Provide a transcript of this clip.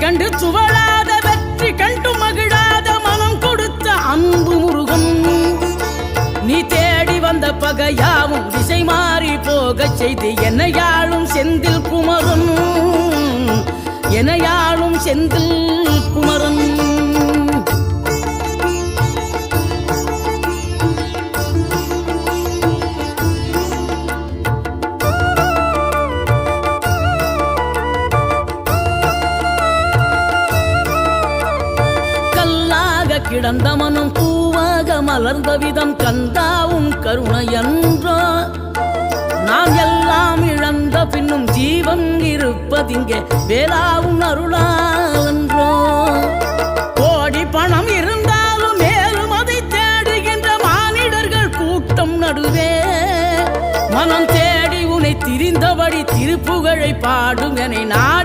கண்டு சுவழாத வெற்றி கண்டு மகிழாத மனம் கொடுத்த அன்பு முருகன். நீ தேடி வந்த பகையாவும் திசை மாறி போகச் செய்து என்னையாளும் செந்தில் குமரன், என்னையாளும் செந்தில் குமரன். கிடந்த மனம் பூவாக மலர்ந்த விதம் கந்தாவும் கருணை என்றோ. நாம் எல்லாம் இழந்த பின்னும் ஜீவன் இருப்பதிங்கே வேளாவும் அருளான்றோ. கோடி பணம் இருந்தாலும் மேலும் அதை தேடுகின்ற மானிடர்கள் கூட்டம் நடுவே மனம் தேடி உனை திரிந்தபடி திருப்புகழை பாடும் என நான்